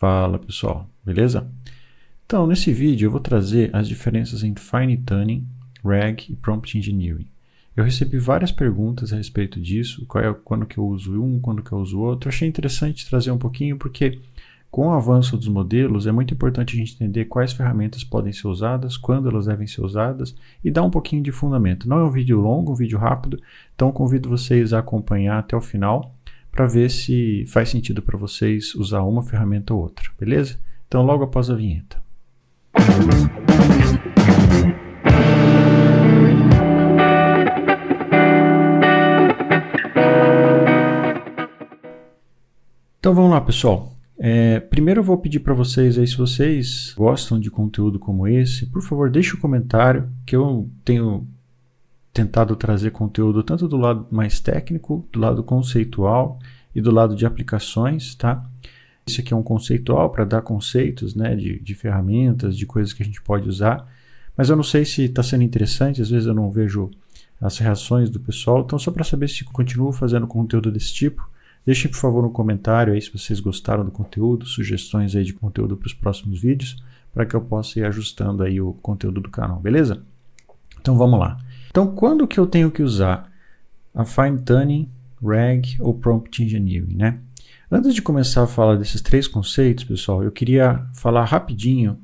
Fala pessoal, beleza? Então, nesse vídeo eu vou trazer as diferenças entre Fine Tuning, RAG e Prompt Engineering. Eu recebi várias perguntas a respeito disso, quando que eu uso um, quando que eu uso outro. Achei interessante trazer um pouquinho porque com o avanço dos modelos é muito importante a gente entender quais ferramentas podem ser usadas, quando elas devem ser usadas e dar um pouquinho de fundamento. Não é um vídeo longo, um vídeo rápido, então convido vocês a acompanhar até o final para ver se faz sentido para vocês usar uma ferramenta ou outra, beleza? Então logo após a vinheta. Então vamos lá pessoal, primeiro eu vou pedir para vocês aí, se vocês gostam de conteúdo como esse, por favor deixe um comentário, que eu tenho tentado trazer conteúdo tanto do lado mais técnico, do lado conceitual e do lado de aplicações, tá? Esse aqui é um conceitual para dar conceitos, né, de ferramentas, de coisas que a gente pode usar, mas eu não sei se está sendo interessante, às vezes eu não vejo as reações do pessoal, então só para saber se continuo fazendo conteúdo desse tipo, deixem por favor um comentário aí se vocês gostaram do conteúdo, sugestões aí de conteúdo para os próximos vídeos, para que eu possa ir ajustando aí o conteúdo do canal, beleza? Então vamos lá. Então quando que eu tenho que usar a Fine Tuning, RAG ou Prompt Engineering, né? Antes de começar a falar desses três conceitos, pessoal, eu queria falar rapidinho,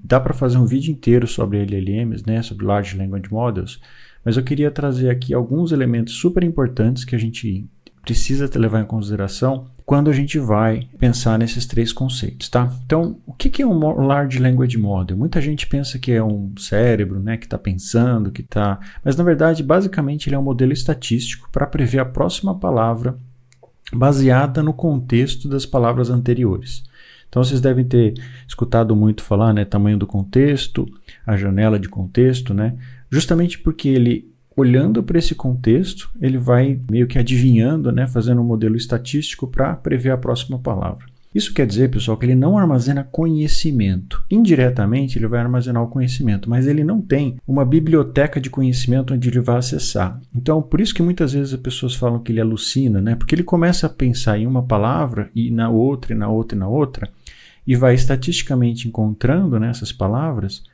dá para fazer um vídeo inteiro sobre LLMs, né, sobre Large Language Models, mas eu queria trazer aqui alguns elementos super importantes que a gente precisa levar em consideração quando a gente vai pensar nesses três conceitos, tá? Então, o que é um Large Language Model? Muita gente pensa que é um cérebro, né, que está pensando, mas na verdade, basicamente, ele é um modelo estatístico para prever a próxima palavra baseada no contexto das palavras anteriores. Então, vocês devem ter escutado muito falar, né, tamanho do contexto, a janela de contexto, né? Justamente porque ele, olhando para esse contexto, ele vai meio que adivinhando, né, fazendo um modelo estatístico para prever a próxima palavra. Isso quer dizer, pessoal, que ele não armazena conhecimento. Indiretamente, ele vai armazenar o conhecimento, mas ele não tem uma biblioteca de conhecimento onde ele vai acessar. Então, por isso que muitas vezes as pessoas falam que ele alucina, né? Porque ele começa a pensar em uma palavra e na outra, e na outra, e na outra, e vai estatisticamente encontrando, né, essas palavras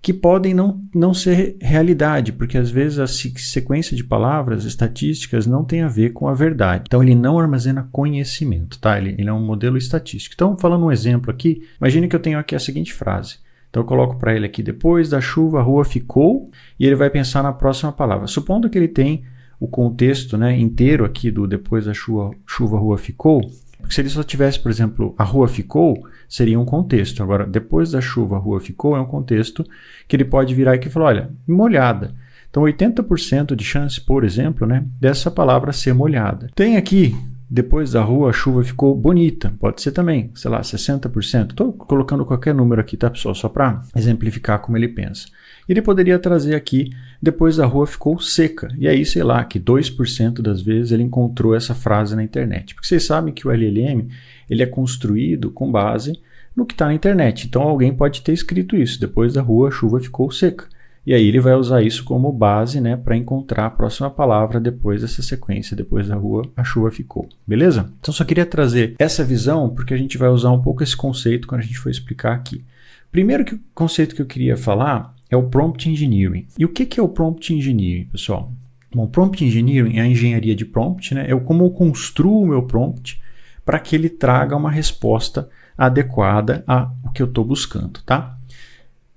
que podem não ser realidade, porque às vezes a sequência de palavras estatísticas não tem a ver com a verdade. Então ele não armazena conhecimento, tá? Ele é um modelo estatístico. Então, falando um exemplo aqui, imagine que eu tenho aqui a seguinte frase. Então eu coloco para ele aqui, depois da chuva a rua ficou, e ele vai pensar na próxima palavra. Supondo que ele tem o contexto, né, inteiro aqui do depois da chuva a rua ficou, porque se ele só tivesse, por exemplo, a rua ficou, seria um contexto. Agora, depois da chuva, a rua ficou, é um contexto que ele pode virar aqui e falar, olha, molhada. Então, 80% de chance, por exemplo, né, dessa palavra ser molhada. Tem aqui, depois da rua, a chuva ficou bonita. Pode ser também, sei lá, 60%. Estou colocando qualquer número aqui, tá, pessoal? Só para exemplificar como ele pensa. Ele poderia trazer aqui, depois da rua ficou seca. E aí, sei lá, que 2% das vezes ele encontrou essa frase na internet. Porque vocês sabem que o LLM ele é construído com base no que está na internet. Então alguém pode ter escrito isso, depois da rua a chuva ficou seca. E aí ele vai usar isso como base, né, para encontrar a próxima palavra depois dessa sequência, depois da rua a chuva ficou. Beleza? Então só queria trazer essa visão porque a gente vai usar um pouco esse conceito quando a gente for explicar aqui. Primeiro conceito que eu queria falar é o Prompt Engineering. E o que é o Prompt Engineering, pessoal? Bom, Prompt Engineering é a engenharia de prompt, né? É como eu construo o meu prompt para que ele traga uma resposta adequada ao que eu estou buscando, tá?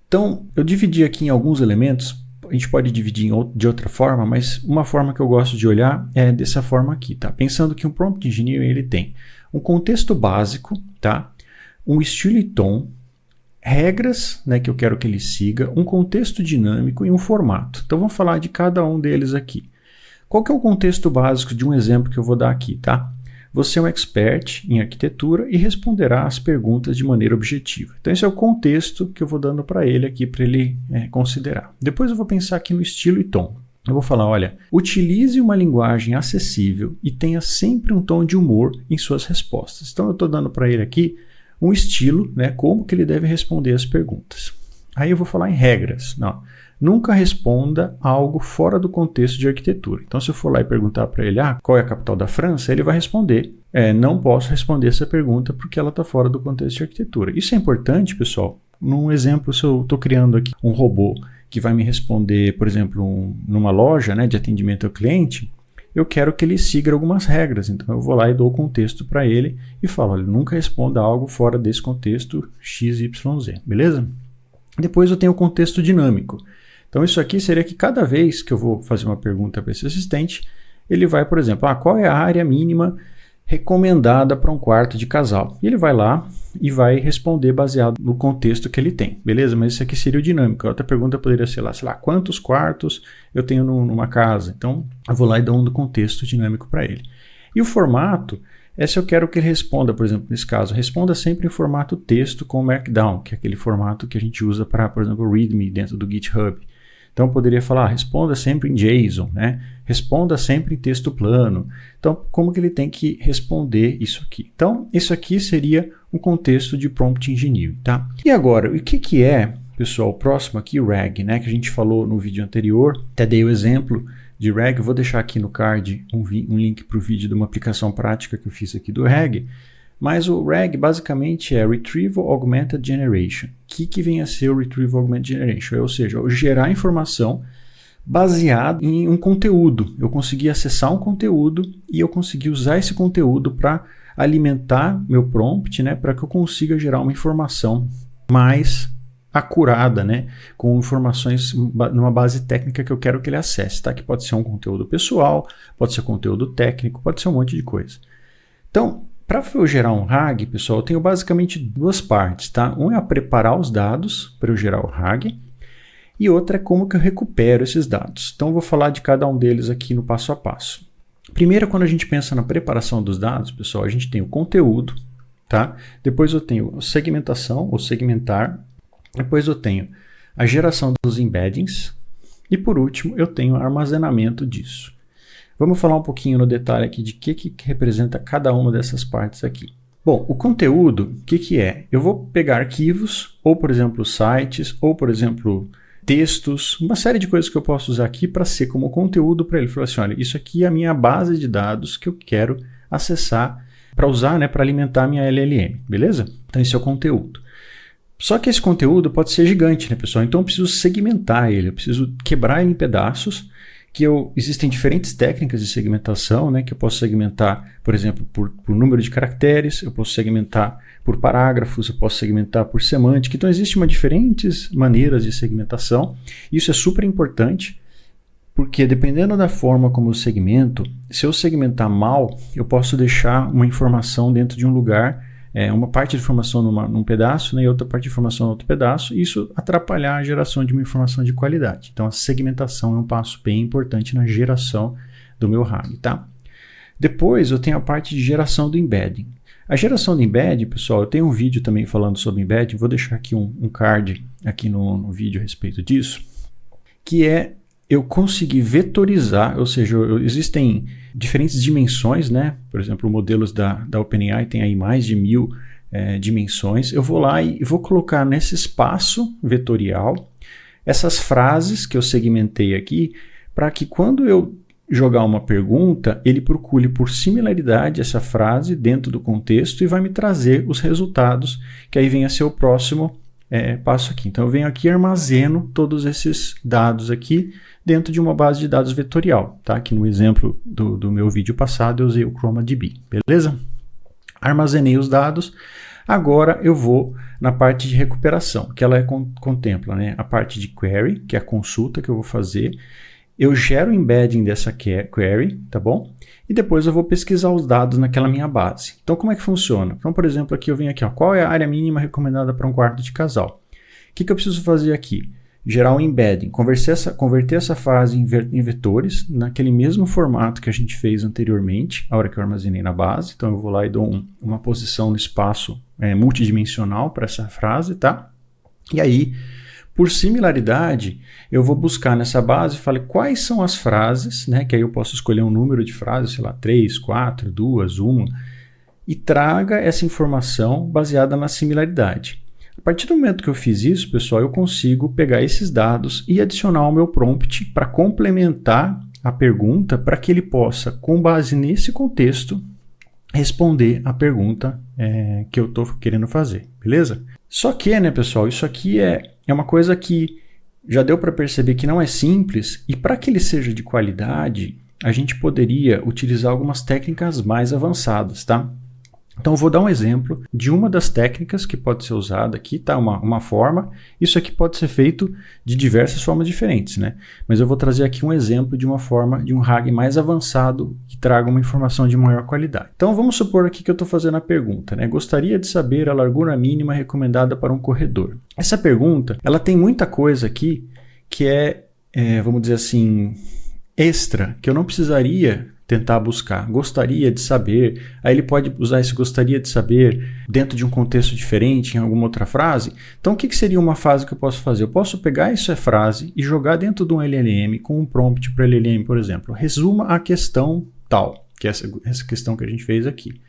Então, eu dividi aqui em alguns elementos, a gente pode dividir de outra forma, mas uma forma que eu gosto de olhar é dessa forma aqui, tá? Pensando que um Prompt Engineering ele tem um contexto básico, tá? Um estilo e tom, regras, né, que eu quero que ele siga, um contexto dinâmico e um formato. Então vamos falar de cada um deles aqui. Qual que é o contexto básico de um exemplo que eu vou dar aqui, tá? Você é um expert em arquitetura e responderá as perguntas de maneira objetiva. Então esse é o contexto que eu vou dando para ele aqui, para ele considerar. Depois eu vou pensar aqui no estilo e tom. Eu vou falar, olha, utilize uma linguagem acessível e tenha sempre um tom de humor em suas respostas. Então eu estou dando para ele aqui um estilo, né, como que ele deve responder as perguntas. Aí eu vou falar em regras. Não, nunca responda algo fora do contexto de arquitetura. Então, se eu for lá e perguntar para ele, qual é a capital da França, ele vai responder não posso responder essa pergunta porque ela está fora do contexto de arquitetura. Isso é importante, pessoal. Num exemplo, se eu estou criando aqui um robô que vai me responder, por exemplo, numa loja, né, de atendimento ao cliente, eu quero que ele siga algumas regras. Então eu vou lá e dou o contexto para ele e falo, olha, nunca responda algo fora desse contexto XYZ, beleza? Depois eu tenho o contexto dinâmico. Então isso aqui seria que cada vez que eu vou fazer uma pergunta para esse assistente, ele vai, por exemplo, qual é a área mínima recomendada para um quarto de casal? E ele vai lá e vai responder baseado no contexto que ele tem, beleza? Mas isso aqui seria o dinâmico. A outra pergunta poderia ser sei lá, quantos quartos eu tenho numa casa? Então, eu vou lá e dou um contexto dinâmico para ele. E o formato se eu quero que ele responda, por exemplo, nesse caso, responda sempre em formato texto com Markdown, que é aquele formato que a gente usa para, por exemplo, README dentro do GitHub. Então, eu poderia falar, responda sempre em JSON, né? Responda sempre em texto plano. Então, como que ele tem que responder isso aqui? Então, isso aqui seria um contexto de Prompt Engineering, tá? E agora, o que é, pessoal, o próximo aqui, o RAG, né? Que a gente falou no vídeo anterior, até dei o exemplo de RAG, eu vou deixar aqui no card um link para o vídeo de uma aplicação prática que eu fiz aqui do RAG, mas o RAG basicamente é Retrieval Augmented Generation. O que vem a ser o Retrieval Augmented Generation? Ou seja, eu gerar informação baseado em um conteúdo. Eu consegui acessar um conteúdo e eu consegui usar esse conteúdo para alimentar meu prompt, né, para que eu consiga gerar uma informação mais acurada, né, com informações numa base técnica que eu quero que ele acesse, tá? Que pode ser um conteúdo pessoal, pode ser conteúdo técnico, pode ser um monte de coisa. Então, para eu gerar um RAG, pessoal, eu tenho basicamente duas partes, tá? Um é preparar os dados para eu gerar o RAG e outra é como que eu recupero esses dados. Então, eu vou falar de cada um deles aqui no passo a passo. Primeiro, quando a gente pensa na preparação dos dados, pessoal, a gente tem o conteúdo, tá? Depois eu tenho a segmentação, ou segmentar. Depois eu tenho a geração dos embeddings e, por último, eu tenho o armazenamento disso. Vamos falar um pouquinho no detalhe aqui de que representa cada uma dessas partes aqui. Bom, o conteúdo, o que é? Eu vou pegar arquivos, ou por exemplo sites, ou por exemplo textos, uma série de coisas que eu posso usar aqui para ser como conteúdo para ele. Falar assim, olha, isso aqui é a minha base de dados que eu quero acessar para usar, né, para alimentar a minha LLM, beleza? Então esse é o conteúdo. Só que esse conteúdo pode ser gigante, né, pessoal? Então eu preciso segmentar ele, eu preciso quebrar ele em pedaços, existem diferentes técnicas de segmentação, né, que eu posso segmentar, por exemplo, por número de caracteres, eu posso segmentar por parágrafos, eu posso segmentar por semântica. Então existem diferentes maneiras de segmentação. Isso é super importante, porque dependendo da forma como eu segmento, se eu segmentar mal, eu posso deixar uma informação dentro de um lugar, uma parte de informação num pedaço, né, e outra parte de informação no outro pedaço, e isso atrapalhar a geração de uma informação de qualidade. Então a segmentação é um passo bem importante na geração do meu RAG, tá? Depois eu tenho a parte de geração do embedding. A geração do embedding, pessoal, eu tenho um vídeo também falando sobre embedding, vou deixar aqui um card aqui no vídeo a respeito disso, que é eu conseguir vetorizar, ou seja, existem diferentes dimensões, né? Por exemplo, modelos da OpenAI tem aí mais de 1000 dimensões. Eu vou lá e vou colocar nesse espaço vetorial essas frases que eu segmentei aqui, para que quando eu jogar uma pergunta, ele procure por similaridade essa frase dentro do contexto e vai me trazer os resultados, que aí vem a ser o próximo passo aqui. Então eu venho aqui e armazeno todos esses dados aqui dentro de uma base de dados vetorial, tá? Aqui no exemplo do meu vídeo passado eu usei o ChromaDB, beleza? Armazenei os dados, agora eu vou na parte de recuperação, que ela contempla, né, a parte de query, que é a consulta que eu vou fazer, eu gero o embedding dessa query, tá bom? E depois eu vou pesquisar os dados naquela minha base. Então como é que funciona? Então, por exemplo, aqui eu venho aqui, qual é a área mínima recomendada para um quarto de casal? O que eu preciso fazer aqui? Gerar um embedding, converter essa frase em vetores, naquele mesmo formato que a gente fez anteriormente, a hora que eu armazenei na base. Então eu vou lá e dou uma posição no espaço multidimensional para essa frase, tá? E aí, por similaridade, eu vou buscar nessa base e falei quais são as frases, né? Que aí eu posso escolher um número de frases, sei lá, 3, 4, 2, 1, e traga essa informação baseada na similaridade. A partir do momento que eu fiz isso, pessoal, eu consigo pegar esses dados e adicionar ao meu prompt para complementar a pergunta, para que ele possa, com base nesse contexto, responder a pergunta que eu estou querendo fazer, beleza? Só que, né, pessoal, isso aqui é uma coisa que já deu para perceber que não é simples, e para que ele seja de qualidade, a gente poderia utilizar algumas técnicas mais avançadas, tá? Então eu vou dar um exemplo de uma das técnicas que pode ser usada aqui, tá? Uma forma. Isso aqui pode ser feito de diversas formas diferentes, né? Mas eu vou trazer aqui um exemplo de uma forma de um RAG mais avançado que traga uma informação de maior qualidade. Então vamos supor aqui que eu estou fazendo a pergunta, né? Gostaria de saber a largura mínima recomendada para um corredor. Essa pergunta, ela tem muita coisa aqui que vamos dizer assim, extra, que eu não precisaria tentar buscar. Gostaria de saber, aí ele pode usar esse gostaria de saber dentro de um contexto diferente, em alguma outra frase. Então o que seria uma frase que eu posso fazer? Eu posso pegar essa frase e jogar dentro de um LLM com um prompt para LLM, por exemplo. Resuma a questão tal, que é essa questão que a gente fez aqui.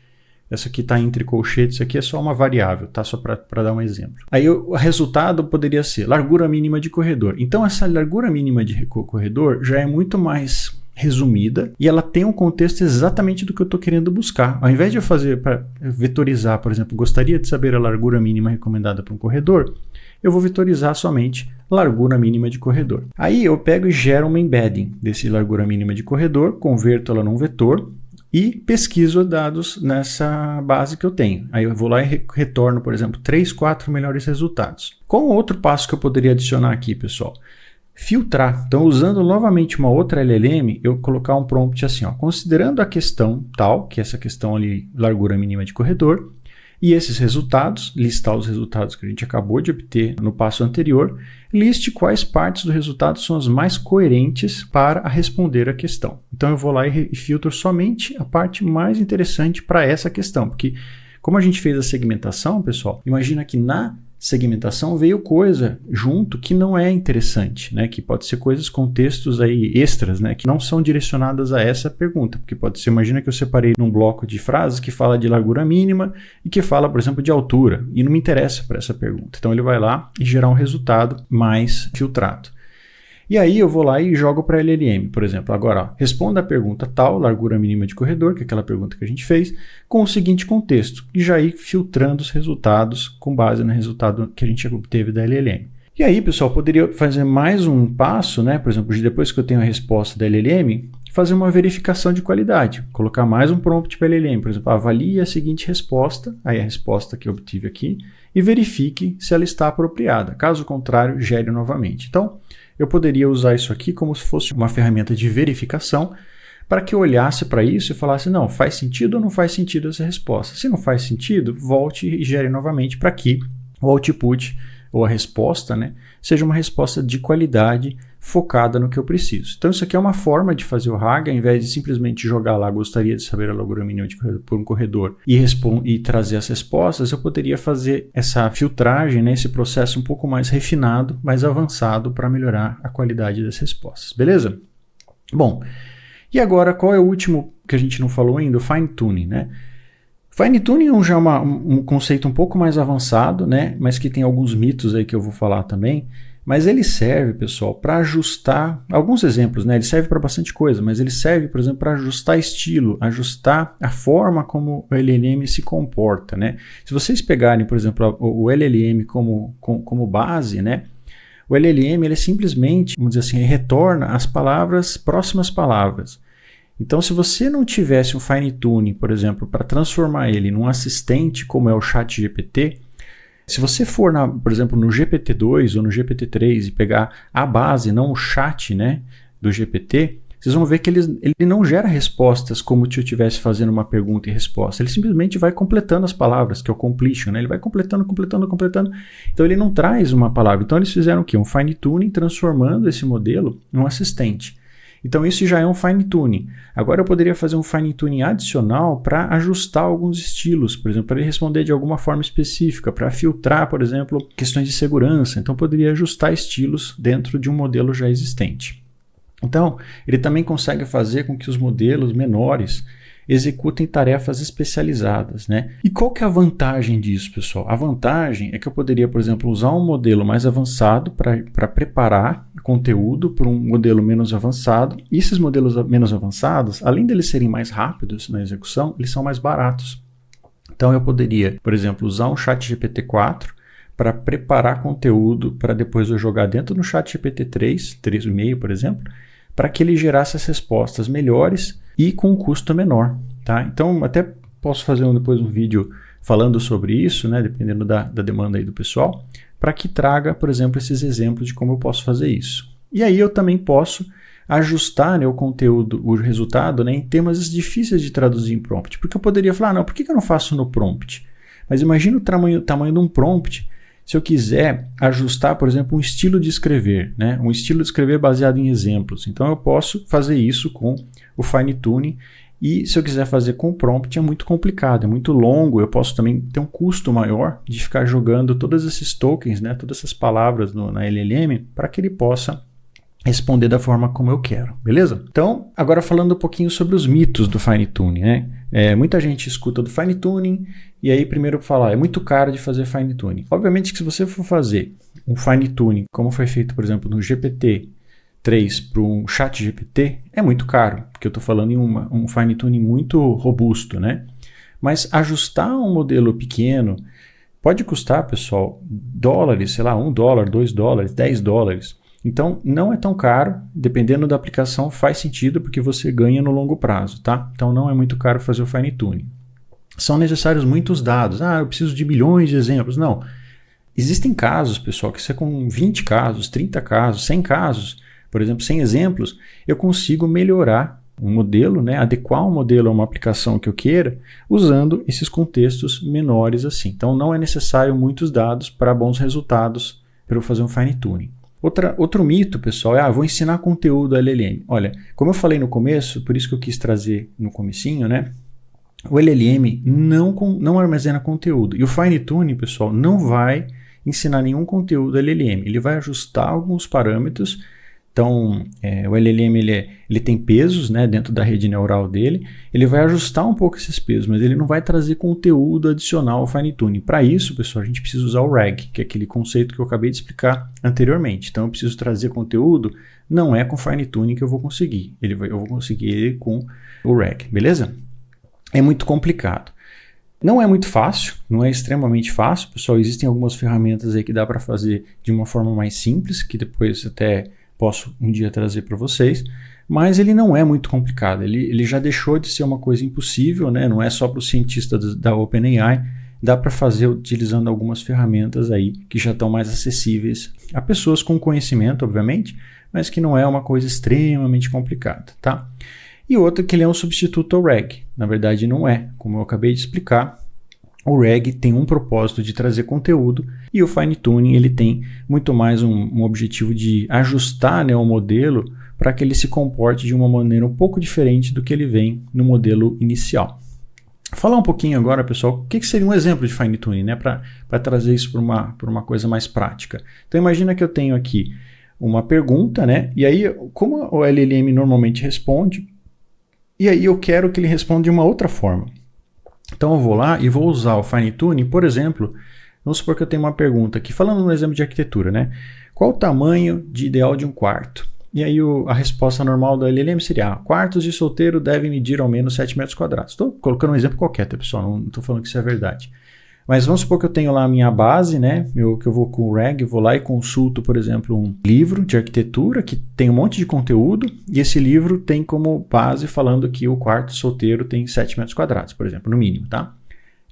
Essa aqui está entre colchetes, isso aqui é só uma variável, tá? Só para dar um exemplo. Aí o resultado poderia ser largura mínima de corredor. Então essa largura mínima de corredor já é muito mais resumida e ela tem um contexto exatamente do que eu estou querendo buscar. Ao invés de eu fazer para vetorizar, por exemplo, gostaria de saber a largura mínima recomendada para um corredor, eu vou vetorizar somente largura mínima de corredor. Aí eu pego e gero uma embedding desse largura mínima de corredor, converto ela num vetor e pesquiso dados nessa base que eu tenho. Aí eu vou lá e retorno, por exemplo, 3, 4 melhores resultados. Qual outro passo que eu poderia adicionar aqui, pessoal? Filtrar. Então, usando novamente uma outra LLM, eu colocar um prompt assim, ó, considerando a questão tal, que é essa questão ali, largura mínima de corredor, e esses resultados, listar os resultados que a gente acabou de obter no passo anterior, liste quais partes do resultado são as mais coerentes para responder a questão. Então, eu vou lá e filtro somente a parte mais interessante para essa questão, porque como a gente fez a segmentação, pessoal, imagina que na segmentação veio coisa junto que não é interessante, né? Que pode ser coisas, contextos aí extras, né? Que não são direcionadas a essa pergunta, porque pode ser, imagina que eu separei num bloco de frases que fala de largura mínima e que fala, por exemplo, de altura, e não me interessa para essa pergunta. Então ele vai lá e gerar um resultado mais filtrado. E aí eu vou lá e jogo para LLM, por exemplo. Agora, ó, responda a pergunta tal, largura mínima de corredor, que é aquela pergunta que a gente fez, com o seguinte contexto, e já ir filtrando os resultados com base no resultado que a gente obteve da LLM. E aí, pessoal, poderia fazer mais um passo, né? Por exemplo, depois que eu tenho a resposta da LLM, fazer uma verificação de qualidade, colocar mais um prompt para a LLM, por exemplo, avalie a seguinte resposta, aí a resposta que eu obtive aqui, e verifique se ela está apropriada. Caso contrário, gere novamente. Então, eu poderia usar isso aqui como se fosse uma ferramenta de verificação para que eu olhasse para isso e falasse, não, faz sentido ou não faz sentido essa resposta? Se não faz sentido, volte e gere novamente para que o output ou a resposta, né, seja uma resposta de qualidade focada no que eu preciso. Então isso aqui é uma forma de fazer o RAG, ao invés de simplesmente jogar lá, gostaria de saber a largura mínima por um corredor e trazer as respostas, eu poderia fazer essa filtragem, né, esse processo um pouco mais refinado, mais avançado para melhorar a qualidade das respostas, beleza? Bom, e agora qual é o último que a gente não falou ainda? O fine tuning, né? Fine tuning já é um conceito um pouco mais avançado, né, mas que tem alguns mitos aí que eu vou falar também. Mas ele serve, pessoal, para ajustar, alguns exemplos, né? Ele serve para bastante coisa, mas ele serve, por exemplo, para ajustar estilo, ajustar a forma como o LLM se comporta, né? Se vocês pegarem, por exemplo, o LLM como base, né? O LLM, ele simplesmente, vamos dizer assim, ele retorna as palavras, próximas palavras. Então, se você não tivesse um fine tuning, por exemplo, para transformar ele num assistente como é o ChatGPT, se você for, por exemplo, no GPT-2 ou no GPT-3 e pegar a base, não o chat, né, do GPT, vocês vão ver que ele não gera respostas como se eu estivesse fazendo uma pergunta e resposta. Ele simplesmente vai completando as palavras, que é o completion, né? Ele vai completando. Então ele não traz uma palavra. Então eles fizeram o quê? Um fine tuning transformando esse modelo em um assistente. Então isso já é um fine tuning. Agora eu poderia fazer um fine tuning adicional para ajustar alguns estilos, por exemplo, para ele responder de alguma forma específica, para filtrar, por exemplo, questões de segurança. Então eu poderia ajustar estilos dentro de um modelo já existente. Então ele também consegue fazer com que os modelos menores executem tarefas especializadas, né? E qual que é a vantagem disso, pessoal? A vantagem é que eu poderia, por exemplo, usar um modelo mais avançado para preparar conteúdo para um modelo menos avançado. E esses modelos menos avançados, além deles serem mais rápidos na execução, eles são mais baratos. Então eu poderia, por exemplo, usar um ChatGPT-4 para preparar conteúdo para depois eu jogar dentro do ChatGPT-3, 3,5, por exemplo, para que ele gerasse as respostas melhores e com um custo menor, tá? Então, até posso fazer depois um vídeo falando sobre isso, né, dependendo da demanda aí do pessoal, para que traga, por exemplo, esses exemplos de como eu posso fazer isso. E aí eu também posso ajustar, né, o conteúdo, o resultado, né, em temas difíceis de traduzir em prompt. Porque eu poderia falar, não, por que eu não faço no prompt? Mas imagina o tamanho de um prompt se eu quiser ajustar, por exemplo, um estilo de escrever, né? Um estilo de escrever baseado em exemplos. Então eu posso fazer isso com o fine tuning e se eu quiser fazer com o prompt é muito complicado, é muito longo, eu posso também ter um custo maior de ficar jogando todos esses tokens, né? Todas essas palavras na LLM para que ele possa responder da forma como eu quero, beleza? Então, agora falando um pouquinho sobre os mitos do fine tuning, né? Muita gente escuta do fine tuning e aí primeiro fala, é muito caro de fazer fine tuning. Obviamente que se você for fazer um fine tuning, como foi feito, por exemplo, no GPT-3 para um chat GPT, é muito caro, porque eu estou falando em um fine tuning muito robusto, né? Mas ajustar um modelo pequeno pode custar, pessoal, dólares, sei lá, $1, $2, $10. Então, não é tão caro, dependendo da aplicação faz sentido porque você ganha no longo prazo, tá? Então, não é muito caro fazer o fine tuning. São necessários muitos dados. Ah, eu preciso de milhões de exemplos. Não. Existem casos, pessoal, que você com 20 casos, 30 casos, 100 casos, por exemplo, 100 exemplos, eu consigo melhorar um modelo, né? Adequar um modelo a uma aplicação que eu queira, usando esses contextos menores assim. Então, não é necessário muitos dados para bons resultados para eu fazer um fine tuning. Outro mito, pessoal, é vou ensinar conteúdo LLM. Olha, como eu falei no começo, por isso que eu quis trazer no comecinho, né? O LLM não armazena conteúdo. E o fine tuning, pessoal, não vai ensinar nenhum conteúdo LLM. Ele vai ajustar alguns parâmetros. Então, o LLM ele tem pesos, né, dentro da rede neural dele. Ele vai ajustar um pouco esses pesos, mas ele não vai trazer conteúdo adicional ao fine tuning. Para isso, pessoal, a gente precisa usar o RAG, que é aquele conceito que eu acabei de explicar anteriormente. Então, eu preciso trazer conteúdo, não é com fine tuning que eu vou conseguir. Eu vou conseguir ele com o RAG, beleza? É muito complicado. Não é muito fácil, não é extremamente fácil. Pessoal, existem algumas ferramentas aí que dá para fazer de uma forma mais simples, que depois até posso um dia trazer para vocês, mas ele não é muito complicado, ele já deixou de ser uma coisa impossível, né? Não é só para os cientistas da OpenAI, dá para fazer utilizando algumas ferramentas aí que já estão mais acessíveis a pessoas com conhecimento, obviamente, mas que não é uma coisa extremamente complicada, tá? E outra que ele é um substituto ao RAG, na verdade não é, como eu acabei de explicar. O RAG tem um propósito de trazer conteúdo e o fine tuning ele tem muito mais um objetivo de ajustar, né, o modelo para que ele se comporte de uma maneira um pouco diferente do que ele vem no modelo inicial. Falar um pouquinho agora, pessoal, o que seria um exemplo de fine tuning, né, para trazer isso para uma coisa mais prática. Então imagina que eu tenho aqui uma pergunta, né, e aí como o LLM normalmente responde, e aí eu quero que ele responda de uma outra forma. Então eu vou lá e vou usar o fine tuning, por exemplo, vamos supor que eu tenho uma pergunta aqui, falando no exemplo de arquitetura, né? Qual o tamanho ideal de um quarto? E aí a resposta normal da LLM seria, quartos de solteiro devem medir ao menos 7 metros quadrados. Estou colocando um exemplo qualquer, tá, pessoal? Não estou falando que isso é verdade. Mas vamos supor que eu tenho lá a minha base, né? Que eu vou com o RAG, vou lá e consulto, por exemplo, um livro de arquitetura que tem um monte de conteúdo e esse livro tem como base falando que o quarto solteiro tem 7 metros quadrados, por exemplo, no mínimo, tá?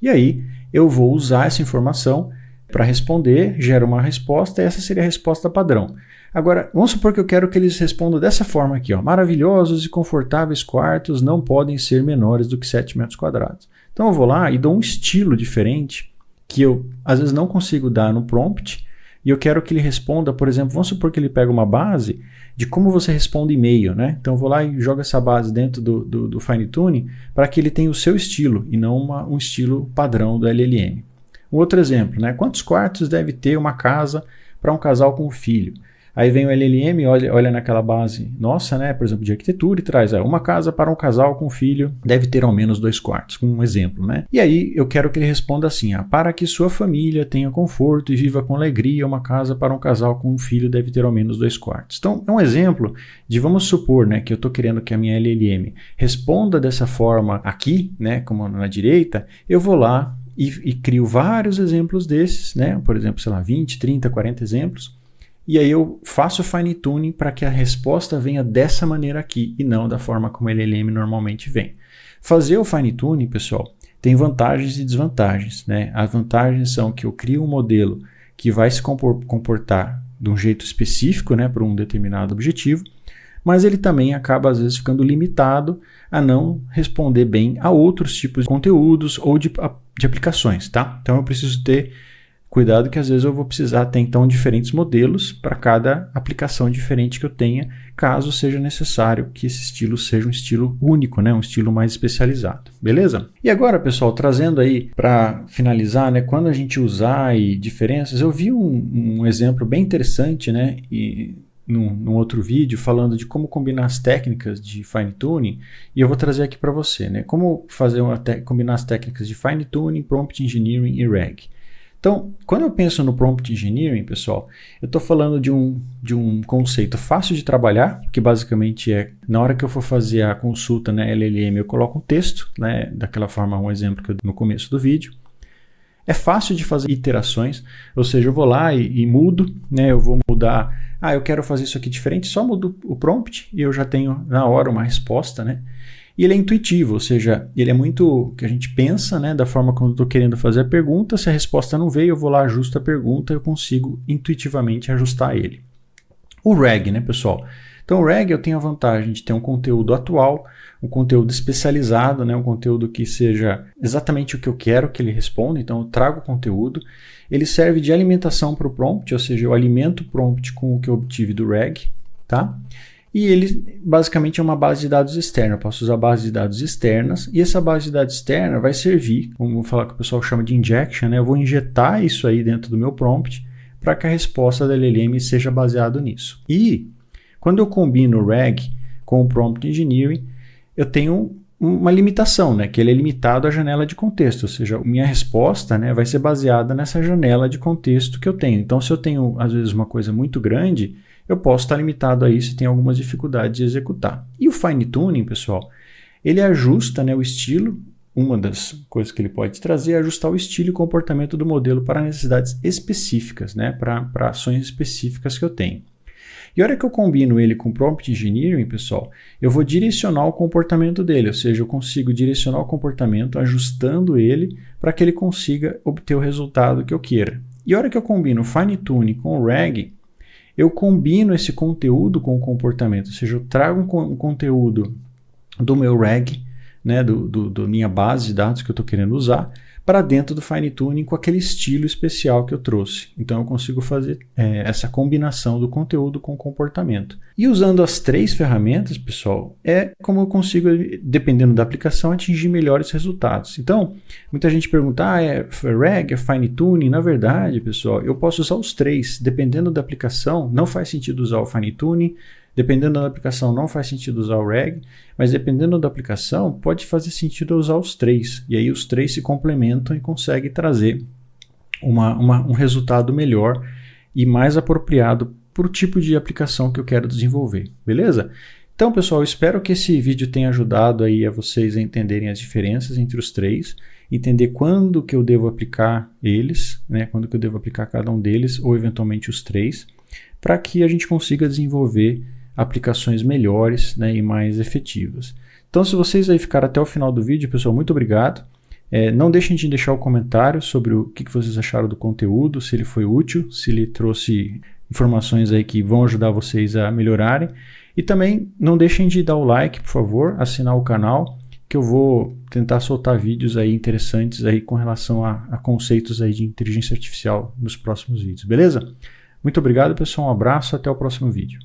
E aí eu vou usar essa informação para responder, gera uma resposta e essa seria a resposta padrão. Agora, vamos supor que eu quero que eles respondam dessa forma aqui, ó. Maravilhosos e confortáveis quartos não podem ser menores do que 7 metros quadrados. Então eu vou lá e dou um estilo diferente que eu às vezes não consigo dar no prompt e eu quero que ele responda, por exemplo, vamos supor que ele pega uma base de como você responde e-mail, né? Então eu vou lá e jogo essa base dentro do fine tuning para que ele tenha o seu estilo e não um estilo padrão do LLM. Um outro exemplo, né? Quantos quartos deve ter uma casa para um casal com filho? Aí vem o LLM, olha naquela base nossa, né, por exemplo, de arquitetura e traz uma casa para um casal com filho deve ter ao menos 2 quartos, com um exemplo, né? E aí eu quero que ele responda assim, para que sua família tenha conforto e viva com alegria, uma casa para um casal com um filho deve ter ao menos 2 quartos. Então, é um exemplo de, vamos supor, né, que eu estou querendo que a minha LLM responda dessa forma aqui, né, como na direita, eu vou lá e crio vários exemplos desses, né, por exemplo, sei lá, 20, 30, 40 exemplos, e aí eu faço fine tuning para que a resposta venha dessa maneira aqui e não da forma como a LLM normalmente vem. Fazer o fine tuning, pessoal, tem vantagens e desvantagens, né? As vantagens são que eu crio um modelo que vai se comportar de um jeito específico, né, para um determinado objetivo, mas ele também acaba às vezes ficando limitado a não responder bem a outros tipos de conteúdos ou de aplicações, tá? Então eu preciso ter cuidado que às vezes eu vou precisar ter então diferentes modelos para cada aplicação diferente que eu tenha, caso seja necessário que esse estilo seja um estilo único, né? Um estilo mais especializado, beleza? E agora, pessoal, trazendo aí para finalizar, né? Quando a gente usar e diferenças, eu vi um exemplo bem interessante, né? E num outro vídeo falando de como combinar as técnicas de fine tuning, e eu vou trazer aqui para você, né? Como fazer combinar as técnicas de fine tuning, prompt engineering e RAG. Então, quando eu penso no prompt engineering, pessoal, eu estou falando de um conceito fácil de trabalhar, que basicamente é, na hora que eu for fazer a consulta na LLM, eu coloco um texto, né, daquela forma, um exemplo que eu dei no começo do vídeo. É fácil de fazer iterações, ou seja, eu vou lá e mudo, né, eu vou mudar, eu quero fazer isso aqui diferente, só mudo o prompt e eu já tenho na hora uma resposta, né? E ele é intuitivo, ou seja, ele é muito que a gente pensa, né, da forma como eu estou querendo fazer a pergunta. Se a resposta não veio, eu vou lá, ajusto a pergunta, eu consigo intuitivamente ajustar ele. O RAG, né, pessoal? Então, o RAG eu tenho a vantagem de ter um conteúdo atual, um conteúdo especializado, né, um conteúdo que seja exatamente o que eu quero que ele responda. Então, eu trago o conteúdo. Ele serve de alimentação para o prompt, ou seja, eu alimento o prompt com o que eu obtive do RAG, tá? E ele basicamente é uma base de dados externa. Eu posso usar base de dados externas e essa base de dados externa vai servir, como vou falar que o pessoal chama de injection, né? Eu vou injetar isso aí dentro do meu prompt para que a resposta da LLM seja baseada nisso. E quando eu combino o RAG com o Prompt Engineering, eu tenho uma limitação, né? Que ele é limitado à janela de contexto, ou seja, minha resposta, né, vai ser baseada nessa janela de contexto que eu tenho. Então, se eu tenho, às vezes, uma coisa muito grande, eu posso estar limitado a isso e tem algumas dificuldades de executar. E o Fine Tuning, pessoal, ele ajusta, né, o estilo. Uma das coisas que ele pode trazer é ajustar o estilo e comportamento do modelo para necessidades específicas, né, para ações específicas que eu tenho. E a hora que eu combino ele com Prompt Engineering, pessoal, eu vou direcionar o comportamento dele, ou seja, eu consigo direcionar o comportamento ajustando ele para que ele consiga obter o resultado que eu queira. E a hora que eu combino o Fine Tuning com o RAG, eu combino esse conteúdo com o comportamento, ou seja, eu trago um conteúdo do meu RAG, né, da minha base de dados que eu estou querendo usar, para dentro do Fine Tuning com aquele estilo especial que eu trouxe. Então eu consigo fazer essa combinação do conteúdo com o comportamento. E usando as 3 ferramentas, pessoal, é como eu consigo, dependendo da aplicação, atingir melhores resultados. Então, muita gente pergunta, é RAG, é Fine Tuning? Na verdade, pessoal, eu posso usar os 3. Dependendo da aplicação, não faz sentido usar o Fine Tuning. Dependendo da aplicação, não faz sentido usar o RAG, mas dependendo da aplicação, pode fazer sentido usar os 3. E aí os 3 se complementam e conseguem trazer um resultado melhor e mais apropriado para o tipo de aplicação que eu quero desenvolver, beleza? Então, pessoal, eu espero que esse vídeo tenha ajudado aí a vocês a entenderem as diferenças entre os 3, entender quando que eu devo aplicar eles, né, quando que eu devo aplicar cada um deles, ou eventualmente os 3, para que a gente consiga desenvolver aplicações melhores, né, e mais efetivas. Então, se vocês aí ficaram até o final do vídeo, pessoal, muito obrigado. Não deixem de deixar o comentário sobre o que vocês acharam do conteúdo, se ele foi útil, se ele trouxe informações aí que vão ajudar vocês a melhorarem. E também não deixem de dar o like, por favor, assinar o canal, que eu vou tentar soltar vídeos aí interessantes aí com relação a conceitos aí de inteligência artificial nos próximos vídeos, beleza? Muito obrigado, pessoal, um abraço, até o próximo vídeo.